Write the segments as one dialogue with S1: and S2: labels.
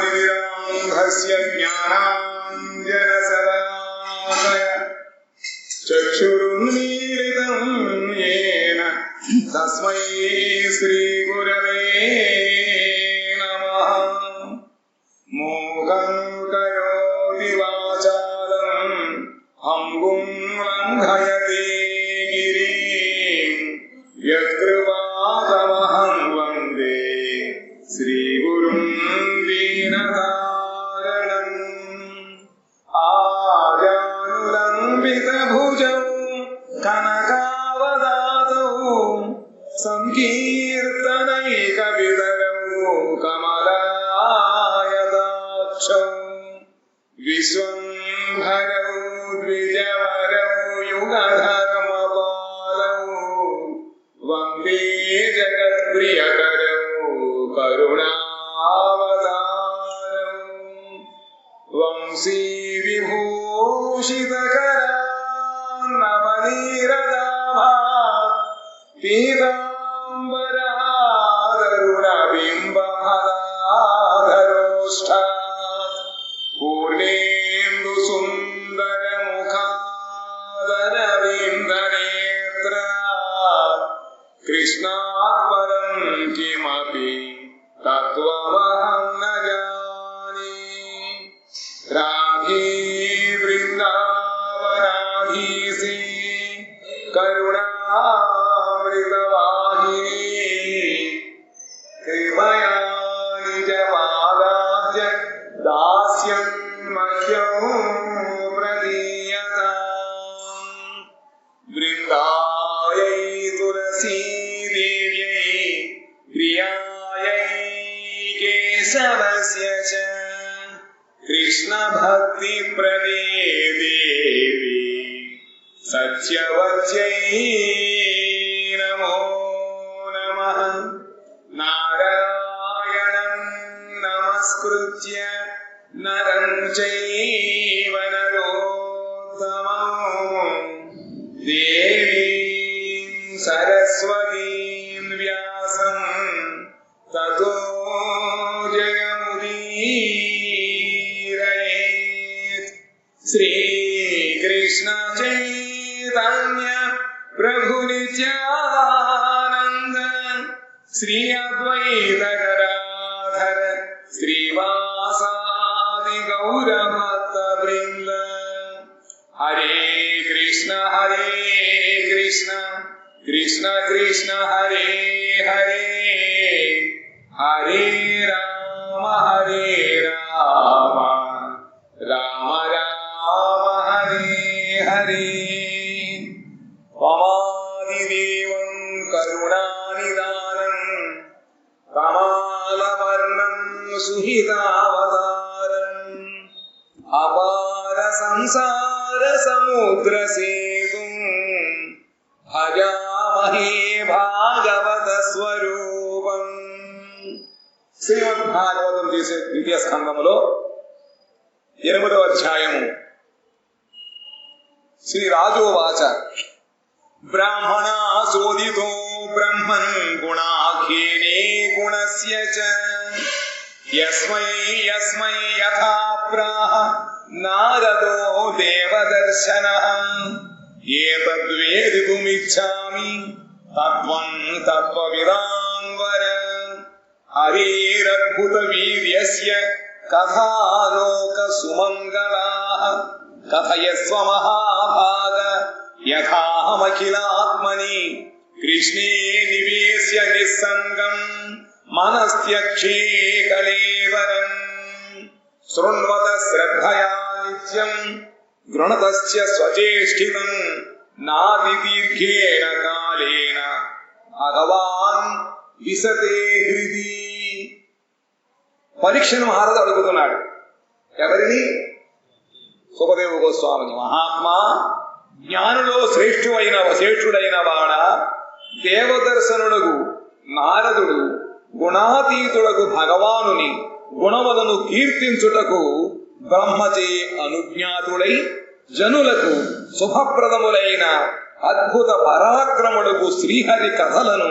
S1: ज्ञाननिरान्धस्य ज्ञानाञ्जनशलाकया चक्षुरुन्मीलितं येन तस्मै श्रीगुरवे नमः। मूकं करोति वाचालं हंगुं लङ्घयते गिरिं यत्कृपातमहं वन्दे श्रीगुरुं दीनतारणम्। आजानुलम्बितभुजौ कनकावदातौ संकीर्तनैकवितरौ कमलायताक्षौ विश्वम्भरौ द्विजवरौ युगधर्मपालौ वन्दे जगत्प्रियकरौ करुणावतारौ। वंशी विभूषितकरान्नवनीरदाभात् पीताम्बरादरुणबिम्बफलाधरोष्ठात् पूर्णेन्दुसुन्दरमुखादरविन्दनेत्रात् कृष्णात् परं किमपि तत्त्वमहं न जाने। राधे वृन्दावनाधीशे करुणामृतवाहिनी कृपया निजपादाब्ज दास्यं मह्यं प्रदीयताम्। वृन्दायै तुलसीदेव्यै प्रियायै केशवस्य च कृष्णभक्तिप्रदे देवी सत्यवत्यै नमो नमः। नारायणं नमस्कृत्य नरं चैव नरोत्तमं देवीं सरस्वतीं व्यासं ततो जयमुदीरयेत्। श्रीकृष्ण चैतन्य प्रभु नित्यानन्द श्री अद्वैत गदाधर श्रीवासादि गौरभक्तवृन्द। हरे कृष्ण कृष्ण कृष्ण हरे हरे हरे राम राम राम हरे हरे। त्वमादिदेवं करुणानिदानं कमालवर्णं सुहितावतारम् अपार संसार समुद्र सेतुं भजामहे भागवत स्वरूपं। శ్రీమద్భాగవతం చేసే ద్వితీయ స్కందములో 8వ అధ్యాయము. శ్రీ రాజోవాచ బ్రాహ్మణా శోధితో బ్రహ్మన్ గుణాఖ్యేనే గుణస్య చ యస్మై యస్మై యథా ప్రాహ నారదో దేవదర్శనః ఏతద్వేదితుమిచ్ఛామి తత్వం తత్వవిదాం వర. హరేరద్భుత వీర్యస్య కథాలోక సుమంగళాః కథయస్వ మహాభాగ యథాహమఖిలాత్మని కృష్ణే నివేశ్య నిస్సంగం మనస్త్యక్షే కళేవరం. శృణ్వత శ్రద్ధయా నిత్యం గృణతస్య స్వచేష్టితం నాతిదీర్ఘేణ కాలేన భగవాన్ విశతే హృది. పరీక్షను మహారాజు అడుగుతున్నాడు. ఎవరిని? సుఖదేవ గోస్వామిని. మహాత్మా, జ్ఞానులో శ్రేష్ఠుడైన వాడ, దేవదర్శనుడగు నారదుడు గుణాతీతుడగు భగవానుని గుణములను కీర్తించుటకు బ్రహ్మచే అనుజ్ఞాతుడై జనులకు శుభప్రదములైన అద్భుత పరాక్రముడుగు శ్రీహరి కథలను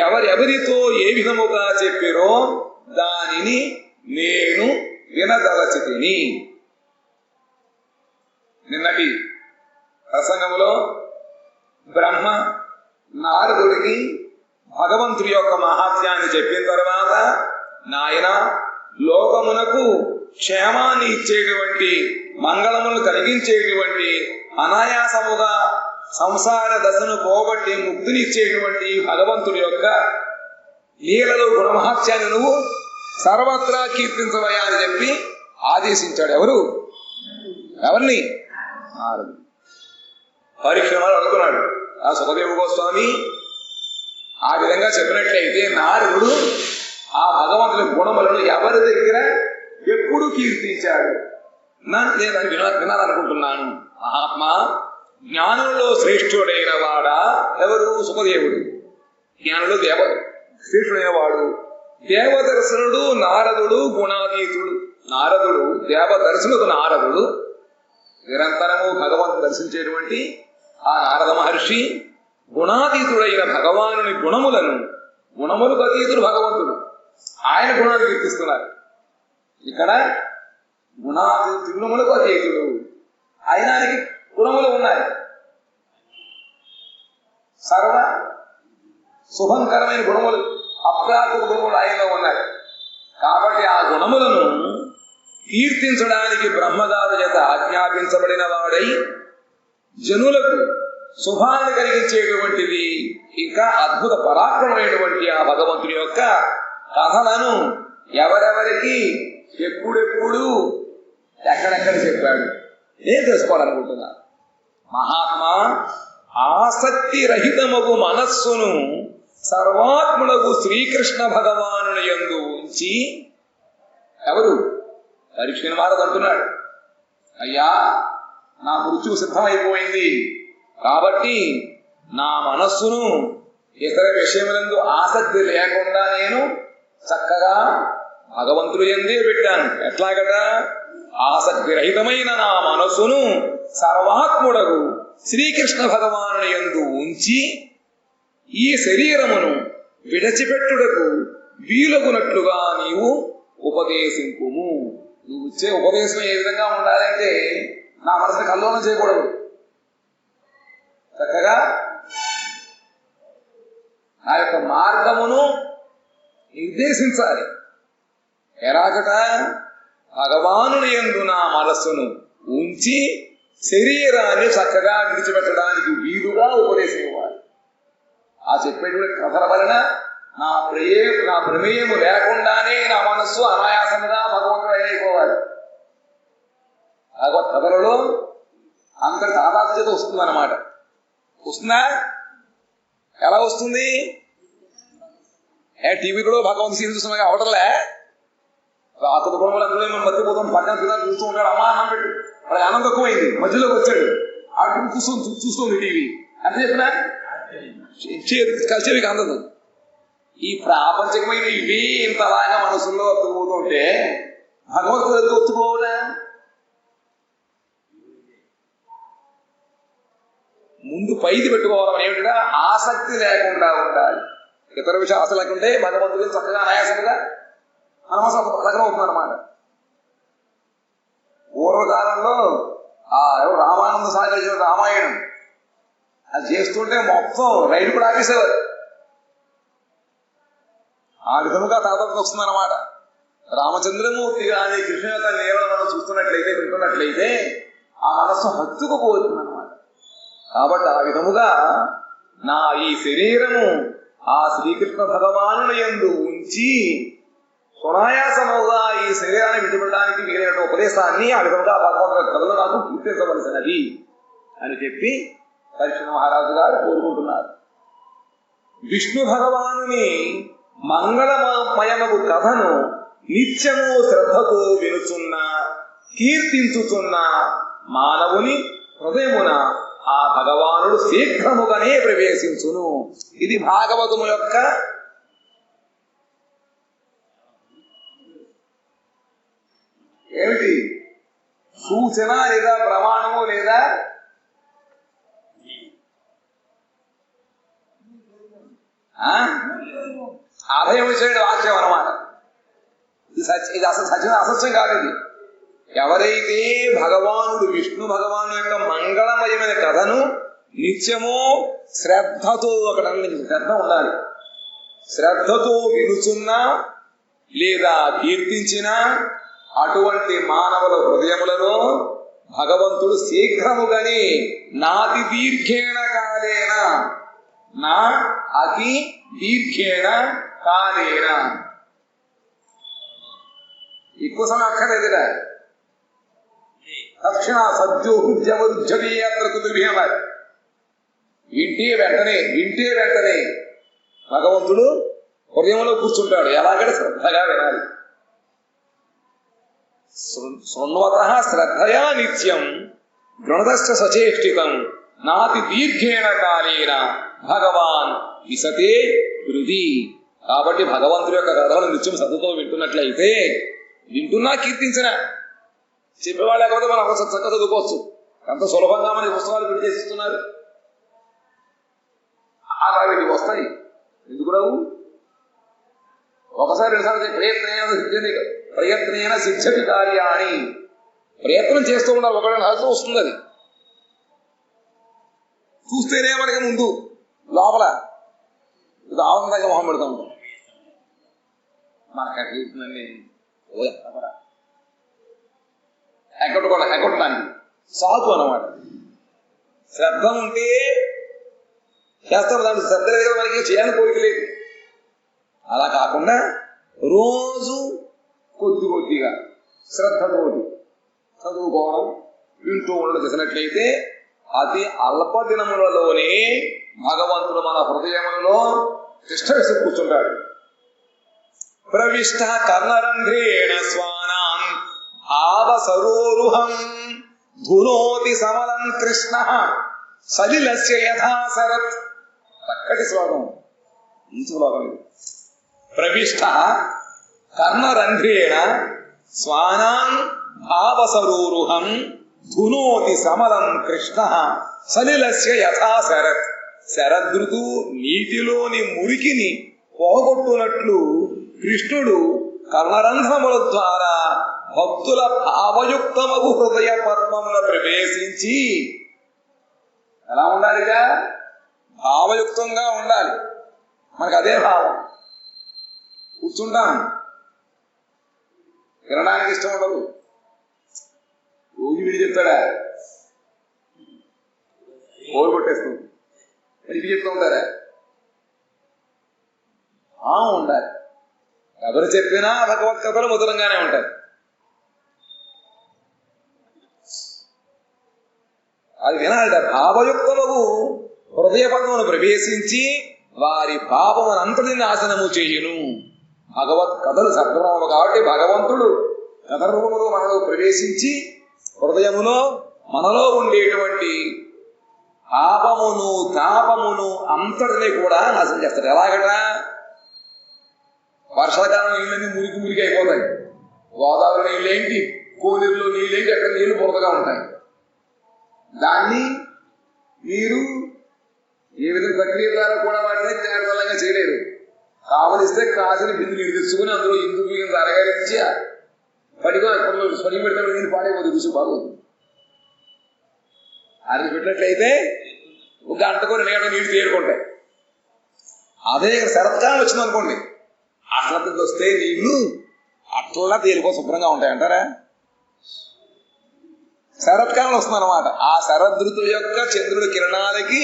S1: ఎవరెవరితో ఏ విధముగా చెప్పిరో దానిని దానిని నేను వినదలచితిని. నిన్నటి ప్రసంగములో బ్రహ్మ నారదుడికి భగవంతుడి యొక్క మహాత్మ్యాన్ని చెప్పిన తర్వాత, నాయన లోకమునకు క్షేమాన్ని ఇచ్చేటువంటి, మంగళములు కలిగించేటువంటి, అనాయాసముగా సంసార దశను పోగొట్టి ముక్తిని ఇచ్చేటువంటి భగవంతుడి యొక్క లీలలో గుణమహాత్యాన్ని నువ్వు సర్వత్రా కీర్తించవయ్యా అని చెప్పి ఆదేశించాడు. ఎవరిని? నారదుడు. పరీక్షణాలు అనుకున్నాడు ఆ సుఖదేవ గోస్వామి. ఆ విధంగా చెప్పినట్లయితే నారదుడు ఆ భగవంతుని గుణములను ఎవరి దగ్గర ఎప్పుడు కీర్తించాడు? నేను వినాలనుకుంటున్నాను. మహాత్మా, జ్ఞానంలో శ్రేష్ఠుడైన వాడా ఎవరు? సుఖదేవుడు. జ్ఞానంలో శ్రేష్ఠుడైన వాడు దేవదర్శనుడు, నారదుడు గుణాతీతుడు. నారదుడు దేవదర్శనుడు. నారదుడు నిరంతరము భగవంతుడు దర్శించేటువంటి ఆ నారద మహర్షి గుణాతీతుడైన భగవానుని గుణములకు అతీతుడు భగవంతుడు. ఆయన గుణాలు కీర్తిస్తున్నారు. ఇక్కడ గుణములకు అతీతుడు, ఆయనానికి గుణములు ఉన్నాయి. సర్వ శుభంకరమైన గుణములు, అప్రాకృత గుణములు ఆయనలో ఉన్నాయి. కాబట్టి ఆ గుణములను కీర్తించడానికి బ్రహ్మగారు చేత ఆజ్ఞాపించబడిన వాడై జనులకు శుభాన్ని కలిగించేటువంటిది, ఇంకా అద్భుత పరాక్రమైనటువంటి ఆ భగవంతుని యొక్క కథలను ఎవరెవరికి ఎప్పుడెప్పుడు ఎక్కడెక్కడ చెప్పాడు నేను తెలుసుకోవాలనుకుంటున్నా. మహాత్మా, ఆసక్తి రహితమగు మనస్సును సర్వాత్ములకు శ్రీకృష్ణ భగవాను యందు ఉంచి, ఎవరు? పరీక్షణ మారదు అంటున్నాడు. అయ్యా, నా మృత్యువు సిద్ధమైపోయింది కాబట్టి నా మనస్సును ఇతర విషయములందు ఆసక్తి లేకుండా నేను చక్కగా భగవంతుడు యందే పెట్టాను. ఎట్లాగట? ఆసక్తి రహితమైన నా మనస్సును సర్వాత్ముడకు శ్రీకృష్ణ భగవాను యందు ఉంచి ఈ శరీరమును విడచిపెట్టుటకు వీలగునట్లుగా నీవు ఉపదేశింపుము. నువ్వు ఇచ్చే ఉపదేశం ఏ విధంగా ఉండాలంటే నా మనసుని కల్లోనం చేయకూడదు. చక్కగా నా యొక్క మార్గమును నిర్దేశించాలి. ఎలాగట? భగవానుని యందు నా మనస్సును ఉంచి శరీరాన్ని చక్కగా విడిచిపెట్టడానికి వీలుగా ఉపదేశం ఇవ్వాలి. ఆ చెప్పేటువంటి కథల వలన నా ప్రమేయము లేకుండానే నా మనస్సు అనాయాసంగా భగవంతుడు అయిపోవాలి. భగవత్ కథలలో అంతటి తాదాత్మ్యత వస్తుందన్నమాట. వస్తుందా? ఎలా వస్తుంది? టీవీలో భగవంతు సీరియల్ చూస్తున్నాగా అవటంలే రాత్రి గుణములు అందులో మేము మర్చిపోతాం. పక్కన పిల్లలు చూస్తూ ఉంటాడు, అమ్మా అన్నం పెట్టి వాడు ఆనందం తక్కువైంది, మధ్యలోకి వచ్చాడు, ఆడు చూస్తుంది టీవీ అంటే చెప్పినా కలిసేవికి అందదు. ఈ ప్రాపంచికమైన ఇవి ఇంతలాగా మనసుల్లో ఒత్తుకుపోతుంటే భగవంతుడు ఎందుకు ఒత్తుకోవునా? ముందు పైది పెట్టుకోవాలి. ఏమిటంటే ఆసక్తి లేకుండా ఉండాలి. ఇతర విషయం ఆశ లేకుంటే భగవంతుడు చక్కగా అనాయాసంగా అనవసరం లగ్నం అవుతుంది అన్నమాట. పూర్వకాలంలో రామానంద సాగర్ రామాయణం అది చేస్తుంటే మొత్తం రైలు కూడా ఆగేసేవారు. ఆ విధముగా తాతకు వస్తుందన్నమాట. రామచంద్రమూర్తి కానీ కృష్ణ యొక్క లీలను మనం చూస్తున్నట్లయితే, వింటున్నట్లయితే ఆ మనస్సు హత్తుకుపోతుంది అన్నమాట. కాబట్టి ఆ విధముగా నా ఈ శరీరము ఆ శ్రీకృష్ణ భగవానుని యందు ఉంచి సునాయాసముగా ఈ శరీరాన్ని విడిపెట్టడానికి వీలైన ఉపదేశాన్ని ఆ విధముగా భగవంతుడి కథలో నాకు కీర్తించవలసినది అని చెప్పి పరీక్ష మహారాజు గారు కోరుకుంటున్నారు. విష్ణు భగవానుని మంగళమయమగు కథను నిత్యము శ్రద్ధతో వినుచున్న కీర్తించుచున్న మానవుని హృదయమున ఆ భగవానుడు శీఘ్రముగానే ప్రవేశించును. ఇది భాగవతము యొక్క ఏమిటి? సూచన లేదా ప్రమాణము లేదా అభయం చేయడం వాక్యం అన్నమాట. ఇది అసలు సత్యం అసత్యం కాదు. ఇది ఎవరైతే భగవానుడు విష్ణు భగవాను యొక్క మంగళమయమైన కథను నిత్యమో శ్రద్ధతో, అక్కడ శ్రద్ధ ఉండాలి, శ్రద్ధతో వినుచున్నా లేదా కీర్తించినా అటువంటి మానవుల హృదయములలో భగవంతుడు శీఘ్రముగానే నాతి దీర్ఘేణ కాలేన, నా అతి దీర్ఘేణ కాలేన, ఎక్కువ సమయం అక్కర్లేదురా, తక్షణ సద్యో హృద్యవరుధ్యతే అత్ర కుతుర్భీమర్, వింటే వెంటనే భగవంతుడు హృదయంలో కూర్చుంటాడు. ఎలాగంటే శ్రద్ధగా వినాలి. శృణ్వతః శ్రద్ధయా నిత్యం గృణదశ్చ సచేష్టితం నాతి దీర్ఘేణ కాలేన భగవాన్ విశతే హృది. కాబట్టి భగవంతుడి యొక్క కథలను నిత్యం శ్రద్ధతో వింటున్నట్లయితే, వింటున్నా కీర్తించిన చెప్పేవాళ్ళు లేకపోతే మనం ఒక చక్కగా చదువుకోవచ్చు. ఎంత సులభంగా మనకి పుస్తకాలు పెట్టి చేస్తున్నారు. అలా వీటికి వస్తాయి. ఎందుకు రావు? ఒకసారి రెండుసార్లు ప్రయత్నేన సిద్ధ్యతి కార్యాణి, ప్రయత్నం చేస్తూ ఉన్నారు. ఒకవేళ నాకు వస్తుంది, అది చూస్తేనే మనకి ముందు లోపల ఆనందంగా మొహం పెడతా ఉంటాం. మనకు అట్లండి ఎగ్గొట్టడానికి సాగు అన్నమాట. శ్రద్ధ ఉంటే చేస్తాం, దానికి శ్రద్ధ లేదు కదా, మనకి చేయాలని కోరిక లేదు. అలా కాకుండా రోజు కొద్దిగా శ్రద్ధతోటి చదువుకోవడం, వింటూ ఉండడం చేసినట్లయితే అతి అల్ప దినములలోనే భగవంతుడు మన హృదయములలో తిష్ట వేసి కూర్చుంటాడు. ప్రవిష్ట కర్ణరంధ్రేణ స్వానాం భావసరోరుహం ధునోతి సమలం కృష్ణ సలిలస్య యథా శరత్. చక్కటి శ్లోకం, ఈ శ్లోకం ఇది. ప్రవిష్ట కర్ణరంధ్రేణ స్వానాం భావసరోరుహం ధునోతి సమలం కృష్ణ సలిలస్య యథా శరత్. శరదృతు నీటిలోని మురికిని పోగొట్టునట్లు కృష్ణుడు కర్ణరంధ్రముల ద్వారా భక్తుల భావయుక్తమగు హృదయ పద్మమున ప్రవేశించి, ఎలా ఉండాలిగా? భావయుక్తంగా ఉండాలి. మనకు అదే భావం. కూర్చుంటాం, వినడానికి ఇష్టం ఉండదు. రోజు వీడి చెప్తాడా, ఓరు కొట్టేస్తుంది. ఇది చెప్తూ ఉంటారా? ఉండాలి. ఎవరు చెప్పినా భగవత్ కథలు మధురంగానే ఉంటాయి. అది వినాలి. భావయుక్తమగు హృదయ పద్మమును ప్రవేశించి వారి పాపమునంతటి నాశనము చేయును. భగవత్ కథలు సద్భ్రమము కాబట్టి భగవంతుడు కథ రూపములో మనలో ప్రవేశించి హృదయములో మనలో ఉండేటువంటి పాపమును తాపమును అంతటిని కూడా నాశనం చేస్తాడు. ఎలాగట? వర్షాకాలం నీళ్ళన్నీ మురికి అయిపోతాయి. గోదావరి నీళ్ళేంటి, కోనేరులో నీళ్ళేంటి, అక్కడ నీళ్లు బురదగా ఉంటాయి. దాన్ని మీరు ఏ విధంగా ప్రక్రియ ద్వారా కూడా వాటిని తేడతలంగా చేయలేరు. కావలిస్తే కాసిన బిందు నీరు తెచ్చుకుని అందులో ఇందు బియ్యం అరగారించి పడిగా స్పడి పెడితే నీళ్ళు పాడైపోతుంది, రుచి బాగోదు. అది పెట్టినట్లయితే ఒక గంటకు 2 గంటలు నీళ్లు తేరుకుంటాయి. అదే శరత్కాలం వచ్చిందనుకోండి, అట్ల వస్తే నీళ్లు అట్లా తేలికో శుభ్రంగా ఉంటాయంటారా? శరత్కాలం వస్తుందన్నమాట. ఆ శరదృతు యొక్క చంద్రుడి కిరణాలకి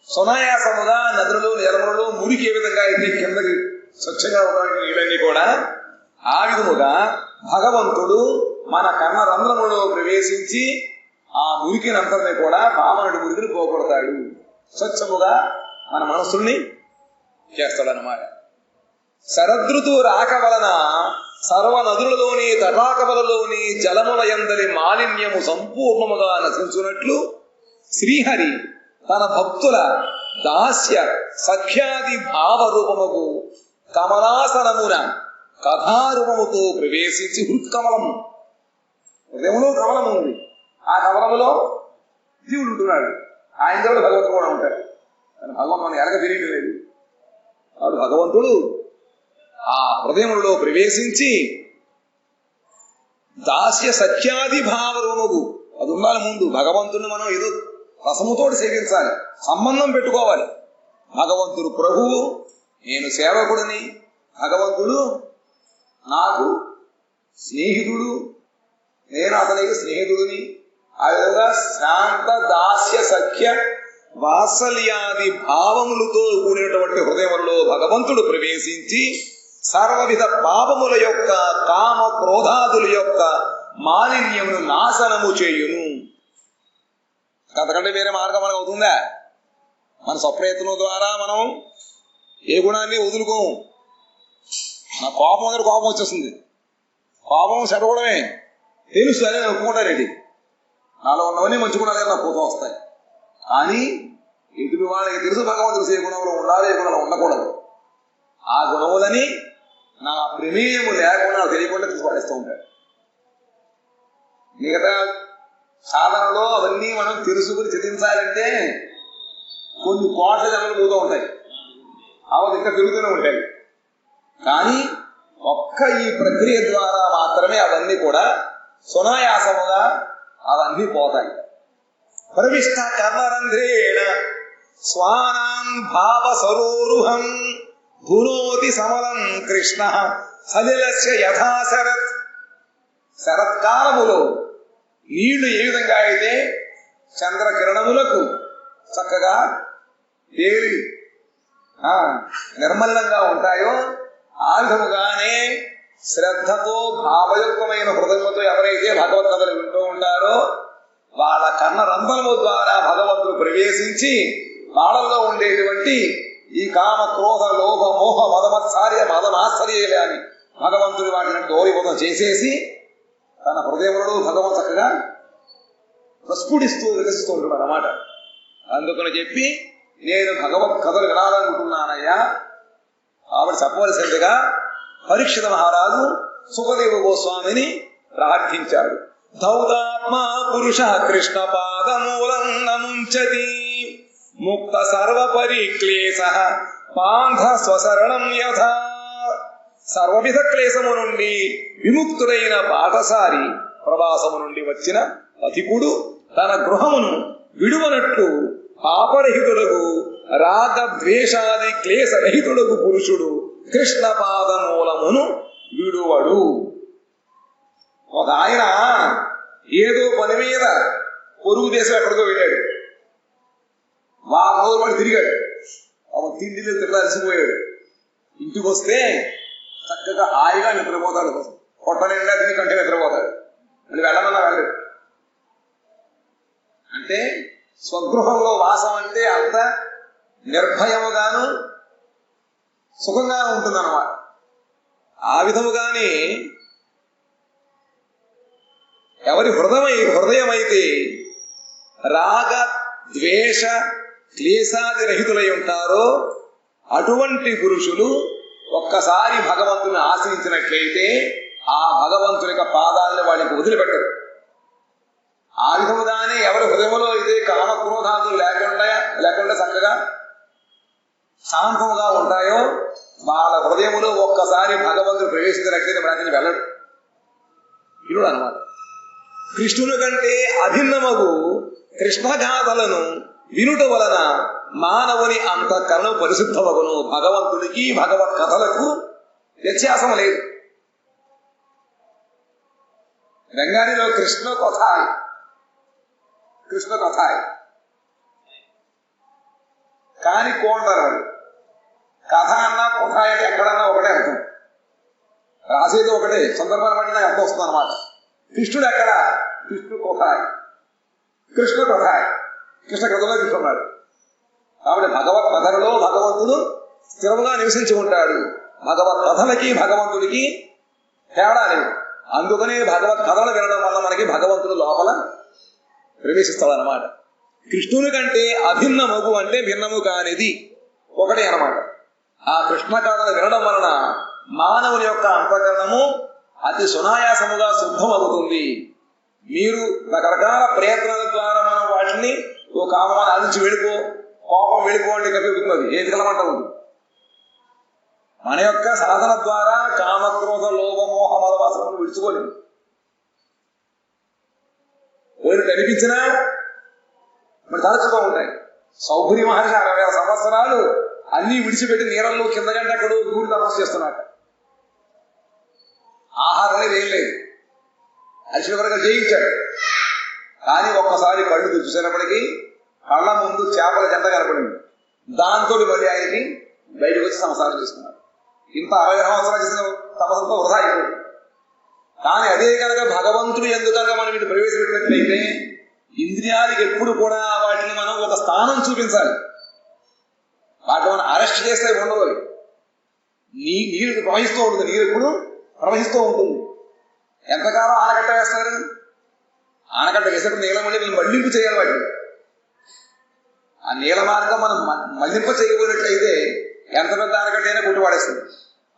S1: సునాయాసముగా నదులలో జలములలో మురికి ఏ విధంగా అయితే కిందకి స్వచ్ఛంగా ఉండడానికి నీళ్ళన్నీ కూడా ఆ విధముగా భగవంతుడు మన కర్ణరంధ్రములో ప్రవేశించి ఆ మురికినంతని కూడా పామనుడి మురికిని పోగొడతాడు. స్వచ్ఛముగా మన మనస్సుల్ని చేస్తాడనమాట. శరదృతువు రాక వలన సర్వ నదులలోని తటాకములలోని జలముల యందలి మాలిన్యము సంపూర్ణముగా నశించున్నట్లు శ్రీహరి తన భక్తుల దాస్య సఖ్యాది భావరూపముకు కమలాసనమున కథారూపముతో ప్రవేశించి హృత్కమలము, హృదయంలో కమలము ఉంది. ఆ కమలములో జీవుడు ఉంటున్నాడు. ఆయన కూడా భగవంతుడు కూడా ఉంటాడు. కానీ భగవంతుడు మనకి ఎలాగ తెలియటం లేదు. వాడు భగవంతుడు ఆ హృదయంలో ప్రవేశించి దాస్య సఖ్యాది భావరూమగు అది ఉండాలి. ముందు భగవంతుని మనం ఏదో రసముతోటి సేవించాలి, సంబంధం పెట్టుకోవాలి. భగవంతుడు ప్రభువు, నేను సేవకుడిని, భగవంతుడు నాకు స్నేహితుడు, నేను అతనికి స్నేహితుడిని. ఆ విధంగా శాంత దాస్య సఖ్య వాత్సల్యాది భావములతో కూడినటువంటి హృదయములలో భగవంతుడు ప్రవేశించి సర్వవిధ పాపముల యొక్క కామ క్రోధాదుల యొక్క మాలిన్యమును నాశనము చేయును. అంతకంటే వేరే మార్గం మనకు అవుతుందా? మన స్వప్రయత్నం ద్వారా మనం ఏ గుణాన్ని వదులుకోము. నా కోపం దగ్గర కోపం వచ్చేస్తుంది, కోపం చెడగొడమే తెలుసు అని నేను ఒప్పుకుంటానండి. నాలో ఉన్నవన్నీ మంచి గుణాలు నాకు కోపం వస్తాయి. కానీ ఎదుటి వాళ్ళకి తెలుసు భగవంతుడు ఏ గుణంలో ఉండాలి, ఏ గుణంలో ఉండకూడదు. ఆ గుణములని నా ప్రమేయము లేకుండా తెలియకుండా తీసుకుపడేస్తూ ఉంటాడు. మిగతా సాధనలో అవన్నీ మనం తెలుసుకుని చితించాలంటే కొన్ని కోట్ల జనాలు పోతూ ఉంటాయి, అవన్నీ ఇంకా పెరుగుతూనే ఉంటాయి. కానీ ఒక్క ఈ ప్రక్రియ ద్వారా మాత్రమే అవన్నీ కూడా సునాయాసముగా అవన్నీ పోతాయి. ప్రవిష్ట కర్ణరంధ్రేణ స్వానాం భావ సరోరుహం భునోతి సమలం కృష్ణ సలిలస్య యథా శరత్. శరత్కాలములో నీళ్లు ఏ విధంగా అయితే చంద్రకిరణములకు చక్కగా తేలి నిర్మలంగా ఉంటాయో ఆ విధముగానే శ్రద్ధతో భావయుక్తమైన హృదయంతో ఎవరైతే భగవత్ కథలు వింటూ ఉంటారో వాళ్ళ కర్ణ రంధ్రము ద్వారా భగవంతుడు ప్రవేశించి వాళ్ళలో ఉండేటువంటి ఈ కామ క్రోధ లోభ మోహ మదమత్సార్య మదమాశ్చర్యాలు అని భగవంతుడి వాటిని దూరీభూతం చేసేసి తన హృదయంలో భగవంతు చక్కగా ప్రస్ఫుటిస్తూ వికసిస్తూ ఉంటాడు అన్నమాట. అందుకని చెప్పి నేను భగవత్ కథలు వినాలనుకుంటున్నానయ్యా. ఆవిడ చెప్పవలసిందిగా పరీక్షిత మహారాజు సుఖదేవ గోస్వామిని ప్రార్థించాడు. ధౌతాత్మా పురుష కృష్ణ పాదమూలం నముంచతి ముక్త సర్వ పరిక్లేశ పాంధ స్వశరణం యథా. సర్వవిధ క్లేశము నుండి విముక్తుడైన పాఠశారి ప్రవాసము నుండి వచ్చిన అతికుడు తన గృహమును విడువనట్లు పాపరహితుడగు రాగ ద్వేషాది క్లేశరహితుడగు పురుషుడు కృష్ణ పాదమూలమును విడువడు. ఒక ఆయన ఏదో పని మీద పొరుగు దేశం ఎక్కడికో వెళ్ళాడు. రోజు వాడు తిరిగాడు, తిండిలో తిరగలిసిపోయాడు. ఇంటికి వస్తే చక్కగా హాయిగా నిద్రపోతాడు, పొట్ట నిండా తిని కంటే నిద్రపోతాడు. మళ్ళీ వెళ్ళమన్నా వెళ్ళాడు. అంటే స్వగృహంలో వాసం అంటే అంత నిర్భయముగాను సుఖంగాను ఉంటుందన్నమాట. ఆ విధముగానే ఎవరి హృదయమైతే రాగ ద్వేష క్లేశాది రహితులై ఉంటారో అటువంటి పురుషులు ఒక్కసారి భగవంతుని ఆశ్రయించినట్లయితే ఆ భగవంతుని యొక్క పాదాలను వాడికి వదిలిపెట్టరు. ఆ విధముగానే ఎవరి హృదయంలో అయితే కామక్రోధాదులు లేకుండా చక్కగా శాంతముగా ఉంటాయో వాళ్ళ హృదయములో ఒక్కసారి భగవంతుడు ప్రవేశించినట్లయితే వాటిని వెళ్ళడు, ఇరుడు అనమాట. కృష్ణుని కంటే అభిన్నమగు కృష్ణగాథలను వినుట వలన మానవుని అంతఃకరణం పరిశుద్ధమగును. భగవంతుడికి భగవత్ కథలకు వ్యత్యాసం లేదు. బెంగాలీలో కృష్ణ కథాయ్ కాని కోంటారు వాళ్ళు. కథ అన్నా కథాయ్ అంటే ఎక్కడన్నా ఒకటే అర్థం, రాసేది ఒకటే, సందర్భాన్ని బట్టి నాకు అర్థం వస్తుంది అనమాట. కృష్ణుడు ఎక్కడ? కృష్ణు కథాయ్, కృష్ణ కథాయ్, కృష్ణ కథలో కృష్ణున్నాడు. కాబట్టి భగవత్ కథలలో భగవంతుడు స్థిరముగా నివసించి ఉంటాడు. భగవత్ కథలకి భగవంతుడికి తేడా లేదు. అందుకనే భగవత్ కథలు వినడం వల్ల మనకి భగవంతుడు లోపల ప్రవేశిస్తాడనమాట. కృష్ణుని కంటే అభిన్నమగు అంటే భిన్నము కానిది ఒకటే అనమాట. ఆ కృష్ణ కథను వినడం వలన మానవుని యొక్క అంతఃకరణము అతి సునాయాసముగా శుద్ధమవుతుంది. మీరు రకరకాల ప్రయత్నాల ద్వారా మనం వాటిని ఓ కామాన్ని ఆదించి వెళ్ళిపో, కోపం వెళ్ళిపో అంటే కలుగుతున్నది, ఏది కలమంట ఉంది. మన యొక్క సాధన ద్వారా కామక్రోధ లోభ మోహ మద వాసనలు విడుచుకోలేము. కోరిక కనిపించినా మరి తరచుగా ఉంటాయి. సౌభరి మహర్షి 60,000 సంవత్సరాలు అన్ని విడిచిపెట్టి నీళ్ళల్లో కింద గంట ఎక్కడో దూరి తపస్సు చేస్తున్నట్ట. ఆహారం ఏం లేదు, అరిచివరగా జయించాడు. కానీ ఒక్కసారి కళ్ళు చూసేటప్పటికీ కళ్ళ ముందు చేపల జంట కనపడింది. దాంతో మళ్ళీ ఆయనకి బయటకు వచ్చి సంసారం చేసుకున్నాడు. ఇంత 60 సంవత్సరాలు చేసిన తపస్సుతో వృధా అయిపోయింది. కానీ అదే కనుక భగవంతుడు ఎందుకనగా మనం ఇటు ప్రవేశపెట్టినట్లయితే ఇంద్రియాలకి ఎప్పుడు కూడా వాటిని మనం ఒక స్థానం చూపించాలి. వాటిని మనం అరెస్ట్ చేస్తే ఉండదు. నీరు ప్రవహిస్తూ ఉంటుంది, నీరు ఎప్పుడు ప్రవహిస్తూ ఉంటుంది. ఎంతకాలం ఆనకట్ట వేస్తారు? ఆనకట్ట వేసేప్పుడు నీళ్ళ మళ్ళీ మళ్లింపు చేయాలి. వాటిని ఆ నీళ్ళ మార్గం మనం మళ్లింప చేయబోయినట్లయితే ఎంత పెద్ద ఆనకట్టైనా కొట్టివాడేస్తుంది.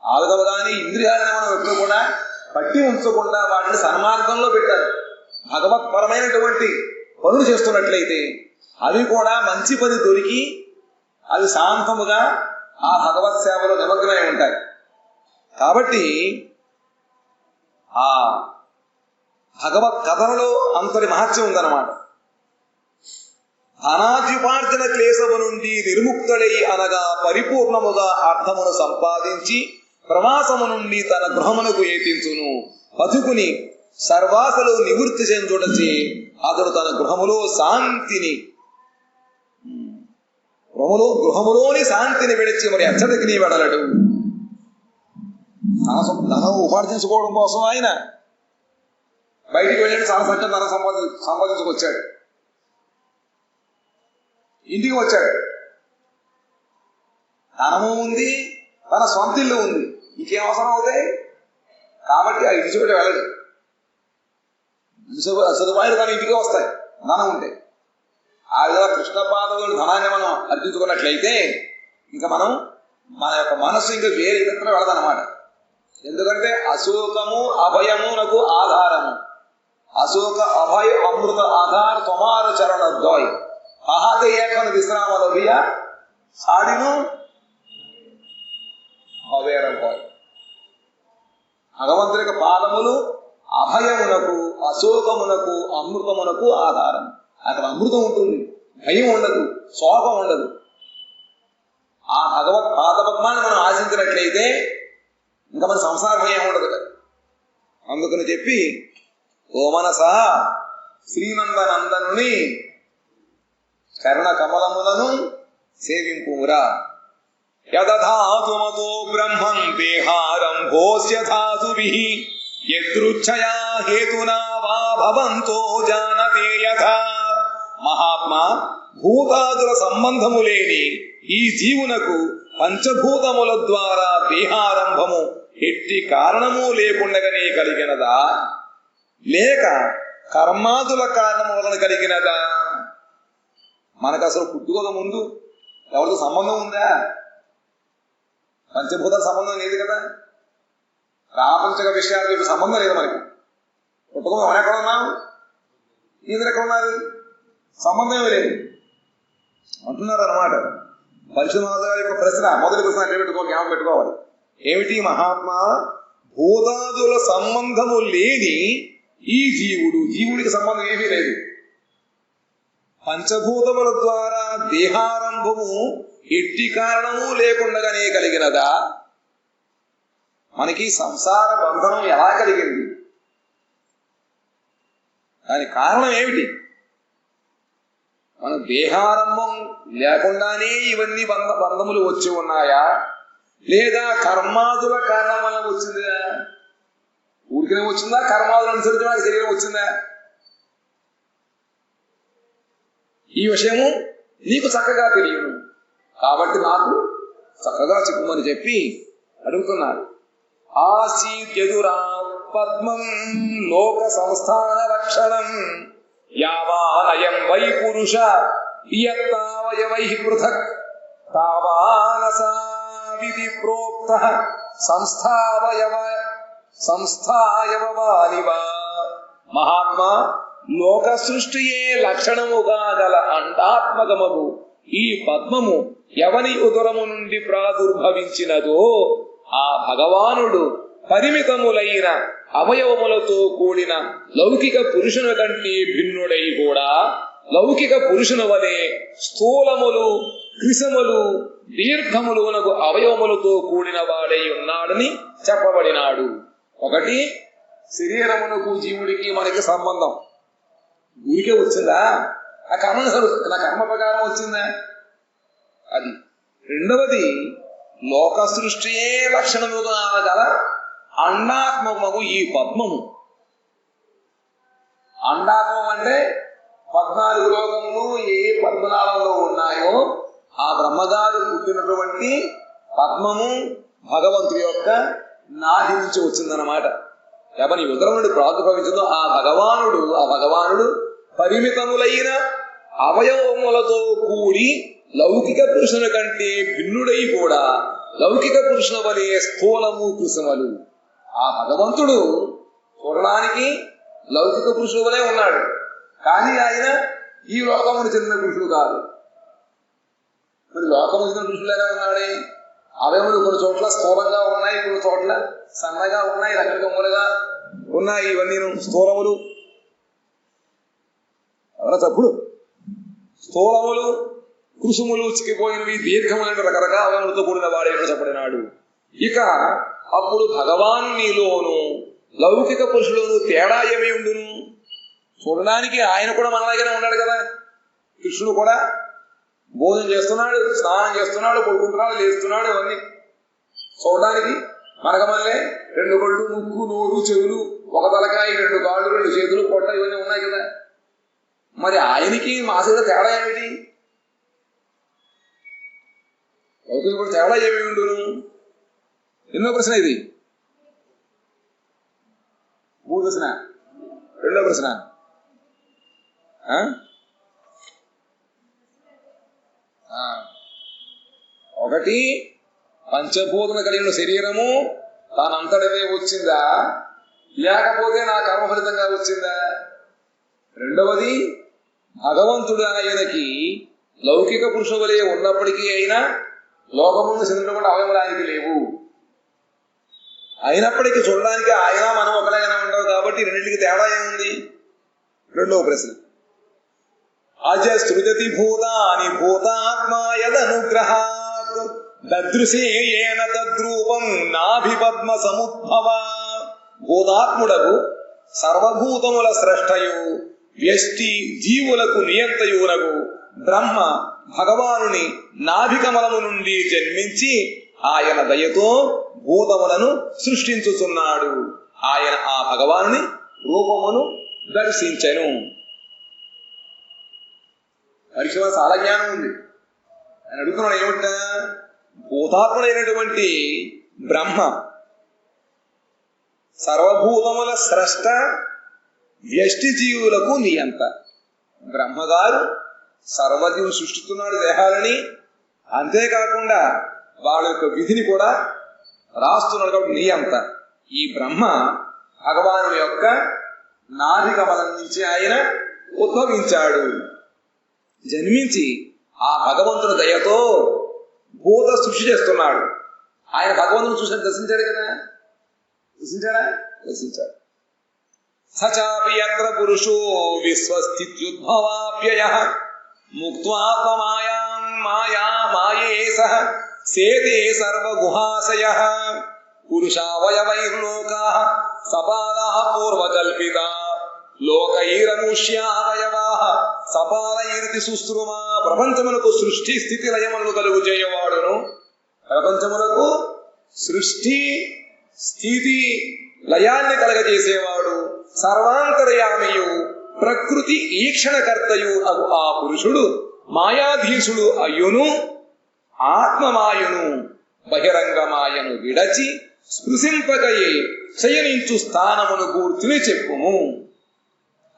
S1: ఆ విధంగానే ఇంద్రియాలను మనం ఎప్పుడు కూడా పట్టి ఉంచకుండా వాటిని సన్మార్గంలో పెట్టాలి. భగవత్పరమైనటువంటి పనులు చేస్తున్నట్లయితే అవి కూడా మంచి పని దొరికి అవి శాంతముగా ఆ భగవత్ సేవలో నిమగ్నమై ఉంటాయి. కాబట్టి ఆ భగవత్ కథలలో అంతటి మహత్యం ఉందన్నమాట. ధనాద్యుపార్జన క్లేశము నుండి నిర్ముక్తుడై అనగా పరిపూర్ణముగా అర్థమును సంపాదించి ప్రవాసము నుండి తన గృహమునకు ఏతించును. బతుకుని సర్వాసలో నివృత్తి చెందుటచే అతడు తన గృహములోని శాంతిని విడిచి మరి అచ్చడికి నీ వెడలడు. ధనం ఉపార్జించుకోవడం కోసం ఆయన బయటికి వెళ్ళాడు. చాలా సంఖ్య ధనం సంపాదించుకొచ్చాడు. ఇంటికి వచ్చాడు. ధనము ఉంది, తన సొంత ఇల్లు ఉంది, ఇంకేం అవసరం అవుతాయి? కాబట్టి ఆ ఇంటి చూడ వెళ్ళడు. సదుపాయాలు తన ఇంటికి వస్తాయి ధనం ఉంటే. ఆ విధంగా కృష్ణపాదవులు ధనాన్ని మనం అర్జించుకున్నట్లయితే ఇంకా మన యొక్క మనస్సు ఇంకా వేరే ఇతర వెళ్ళదన్నమాట. ఎందుకంటే అశోకము అభయమునకు ఆధారము. అశోక అభయ అమృత ఆధార తొమారు చరణ ద్వయ్ అహాత ఏకను విశ్రామలోభియ సాడిను అవేరపోయ్. భగవంతుని యొక్క పాదములు అభయమునకు అశోకమునకు అమృతమునకు ఆధారం. అక్కడ అమృతం ఉంటుంది, భయం ఉండదు, శోకం ఉండదు. ఆ భగవత్ పాదపద్మాన్ని మనం ఆశించినట్లయితే ఇంకా మన సంసార భయం ఉండదు కదా. అందుకని చెప్పి ఓ మనస శ్రీనందనందనుని చరణ కమలములను సేవింపుమురా. యదధాతుమతో బ్రహ్మం దేహారంభోస్య ధాతుభిః యదృచ్ఛయా హేతునా వా భవంతో జానతే యథా. మహాత్మా, భూతాదుల సంబంధము లేని ఈ జీవునకు పంచభూతముల ద్వారా దేహారంభము ఎట్టి కారణము లేకుండగానే కలిగినదా, లేక కర్మాదుల కారణము వలన కలిగినదా? మనకు అసలు పుట్టుకోక ముందు ఎవరితో సంబంధం ఉందా? పంచభూతాల సంబంధం లేదు కదా. ప్రాపంచక విషయాలతో సంబంధం లేదు మనకి. పుట్టుకోక మనం ఎక్కడ ఉన్నాం, ఈయన ఎక్కడ ఉన్నారు, సంబంధమే లేదు అంటున్నారు అన్నమాట. పరిశుద్ధ యొక్క ప్రశ్న, మొదటి ప్రశ్న జ్ఞాపకం పెట్టుకోవాలి. ఏమిటి? మహాత్మా, భూతాదుల సంబంధము లేని ఈ జీవుడికి సంబంధం ఏమీ లేదు. పంచభూతముల ద్వారా దేహారంభము ఎట్టి కారణము లేకుండగానే కలిగినదా? మనకి సంసార బంధనం ఎలా కలిగింది? దాని కారణం ఏమిటి? మన దేహారంభం లేకుండానే ఇవన్నీ బంధములు వచ్చి ఉన్నాయా, లేదా కర్మాదుల కారణం వల్ల వచ్చిందా? ఊరికనే వచ్చిందా? కర్మాదులు అనుసరించడానికి శరీరం వచ్చిందా? ఈ విషయము నీకు చక్కగా తెలియను, కాబట్టి నాకు చక్కగా చెప్పుమని చెప్పి అడుగుతున్నాడు. ఆసీద్యదురా పద్మం లోక సంస్థాన రక్షణం యావానయం వై పురుష ఇయత్తావయవై పృథక్ తావానసా విధి ప్రోక్త సంస్థాయవవానివా. మహాత్మా, లోక సృష్టియే లక్షణముగా గల అండాత్మకమగు ఈ పద్మము ఎవని ఉదరము నుండి ప్రాదుర్భవించినదో ఆ భగవానుడు పరిమితములైన అవయవములతో కూడిన లౌకిక పురుషుని కంటే భిన్నుడై కూడా లౌకిక పురుషుని వలె స్థూలములు కృశములు దీర్ఘములునకు అవయవములతో కూడిన వాడై ఉన్నాడని చెప్పబడినాడు. ఒకటి, శరీరమునకు జీవుడికి మనకి సంబంధం ఊరికే వచ్చిందా? నా కర్మ ప్రకారం వచ్చిందా? అది. రెండవది, లోక సృష్టియే లక్షణముగా గల అండాత్మకము ఈ పద్మము. అండాత్మం అంటే 14 లోకములు ఏ పద్మనాళంలో ఉన్నాయో ఆ బ్రహ్మగారు పుట్టినటువంటి పద్మము భగవంతుడి యొక్క నాభి నుంచి వచ్చిందన్నమాట. ఎవరి ఉదరం నుండి ప్రాదుర్భవించిందో ఆ భగవానుడు పరిమితములైన అవయవములతో కూడి లౌకిక పురుషుని కంటే భిన్నుడై కూడా లౌకిక పురుషుల వలె స్థూలము కృశములు. ఆ భగవంతుడు చూడడానికి లౌకిక పురుషుల వలె ఉన్నాడు, కానీ ఆయన ఈ లోకమును చెందిన పురుషుడు కాదు. మరి లోకము చెందిన పురుషులైనా ఉన్నాడే. అవయములు కొన్ని చోట్ల స్థూలంగా ఉన్నాయి, కొన్ని చోట్ల సన్నగా ఉన్నాయి, రకరకములుగా ఉన్నాయి. ఇవన్నీ స్థూలములు ఎవరా తప్పుడు స్థూలములు కృసుములు చిక్కిపోయినవి దీర్ఘములైన రకరకాల అవయములతో కూడిన వాడే చెప్పడినాడు. ఇక అప్పుడు భగవానునిలోను లౌకిక పురుషులోను తేడా ఏమి ఉండును? చూడడానికి ఆయన కూడా మనలాగానే ఉన్నాడు కదా. కృష్ణుడు కూడా భోజనం చేస్తున్నాడు, స్నానం చేస్తున్నాడు, పడుకుంటున్నాడు, లేస్తున్నాడు. ఇవన్నీ చూడడానికి మనకమల్లే 2 కళ్ళు, ముక్కు, నోరు, చెవులు, ఒక తలకాయ, 2 కాళ్ళు, 2 చేతులు, పొట్ట ఇవన్నీ ఉన్నాయి కదా. మరి ఆయనకి మాసగా తేడా ఏమిటి? లౌకిక తేడా ఏమి ఉండును? ఎన్నో ప్రశ్న ఇది. 3 ప్రశ్న. 2వ ప్రశ్న. ఒకటి, పంచభూతన కలిగిన శరీరము తానంతటదే వచ్చిందా, లేకపోతే నా కర్మ ఫలితంగా వచ్చిందా? రెండవది, భగవంతుడు ఆయనకి లౌకిక పురుషులే ఉన్నప్పటికీ అయినా లోకమును చెందినటువంటి అవయవానికి లేవు. అయినప్పటికీ చూడడానికి ఆయన మనం ఒకలాగానే ఉండవు కాబట్టి రెండింటికి తేడా ఏముంది? రెండవ ప్రశ్న. అజసృజతి భూతాని భూతాత్మాయదనుగ్రహాత్ దదృశేయేన తద్రూపం నాభిపద్మ సముద్భవ. భూతాత్ముడకు సర్వభూతముల స్రష్టయు వ్యష్టి జీవులకు నియంతయునగు బ్రహ్మ భగవానుని నాభికమలము నుండి జన్మించి ఆయన దయతో భూతములను సృష్టించుచున్నాడు. ఆయన ఆ భగవానుని రూపమును దర్శించెను. పరీక్షలో చాలా జ్ఞానం ఉంది. ఆయన అడుగుతున్నాడు ఏమిట? భూతాత్ముడైనటువంటి బ్రహ్మ సర్వభూతముల స్రష్ట వ్యష్టి జీవులకు నియంత. బ్రహ్మగారు సర్వజీవులు సృష్టిస్తున్నాడు దేహాలని, అంతేకాకుండా వాళ్ళ యొక్క విధిని కూడా రాస్తున్నాడు కాబట్టి నియంత. ఈ బ్రహ్మ భగవానుడి యొక్క నాభికమలం నుంచి ఆయన ఉద్భవించాడు. జన్మించి ఆ భగవంతుని దయతో భూత సృష్టి చేస్తున్నాడు. ఆయన భగవంతుని చూసి దర్శించాడు కదా. దర్శించాడు. సచాపి యత్ర పురుషో విశ్వస్థిత్యుద్భవాప్యయః ముక్త్వాత్మమాయాం మాయే సహ సేతే సర్వగుహాశయః పురుషావయవైర్లోకాః సపాలాః పూర్వకల్పితాః లోకైరనుష్యావయవాః సపాలైర్తి సుశ్రుమా. ప్రపంచమునకు సృష్టి స్థితి లయములను కలుగు చేయవాడును. ప్రపంచమునకు సృష్టి స్థితి లయాన్ని కలగజేసేవాడు సర్వాంతర్యామియు ప్రకృతి ఈక్షణకర్తయు అగు ఆ పురుషుడు మాయాధీశుడు అయ్యును ఆత్మమాయును బహిరంగమాయను విడచి స్పృశింపకయే శయనించు స్థానమును గూర్చుని చెప్పుము.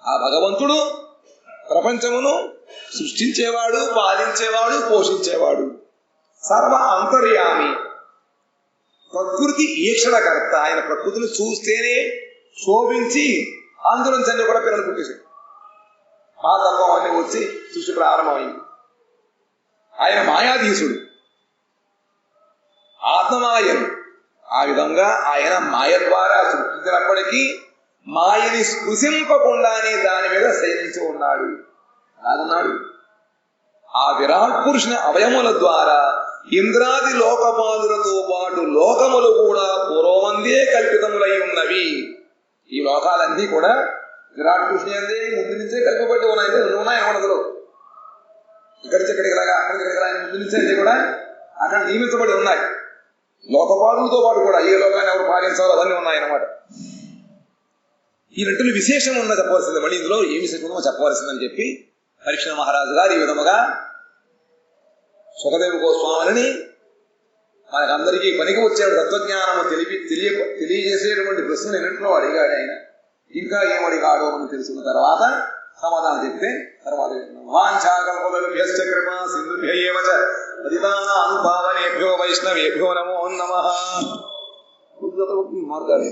S1: ఆ భగవంతుడు ప్రపంచమును సృష్టించేవాడు, పాలించేవాడు, పోషించేవాడు, సర్వ అంతర్యామి, ప్రకృతి ఈక్షణకర్త. ఆయన ప్రకృతిని చూస్తేనే శోభించి అందులోంచి అన్ని కూడా పిల్లలు పుట్టేశాడు. మహాతత్వం అన్ని వచ్చి సృష్టి ప్రారంభమైంది. ఆయన మాయాధీశుడు, ఆత్మమాయను, ఆ విధంగా ఆయన మాయ ద్వారా సృష్టించినప్పటికీ మాయని స్పృశింపకుండానే దాని మీద శయనించి ఉన్నాడు. అలాగన్నాడు. ఆ విరాట్ పురుషుని అవయముల ద్వారా ఇంద్రాది లోకపాలులతో పాటు లోకములు కూడా పూర్వమందే కల్పితములై ఉన్నవి. ఈ లోకాలన్నీ కూడా విరాట్ పురుషుని అందే ముందు నుంచే కల్పబట్టి ఉన్నాయి మనలో. ఇక్కడికి లాగా అక్కడికి ఆయన ముందు నుంచే అన్నీ కూడా అక్కడ నియమించబడి ఉన్నాయి. లోకపాలులతో పాటు కూడా ఏ లోకాన్ని ఎవరు పాలించాలో అవన్నీ ఉన్నాయన్నమాట. ఈ రెండులు విశేషం ఉందా చెప్పవలసింది. మళ్ళీ ఇందులో ఏమి విశేషమో చెప్పవలసిందని చెప్పి పరీక్షణ మహారాజు గారు ఈ విధముగా సుఖదేవ గోస్వామిని మనకందరికీ పనికి వచ్చే తత్వజ్ఞానము తెలియజేసేటువంటి ప్రశ్నలు ఎన్నింటిలో అడిగాడు ఆయన. ఇంకా ఏమడిగాడో మనం తెలుసుకున్న తర్వాత సమాధానం చెప్తే తర్వాత వాంఛాకల్పతరుభ్యశ్చ కృపా సింధుభ్యయేవ చ పతితానాం పావనేభ్యో వైష్ణవేభ్యో నమో నమః. మార్గాలే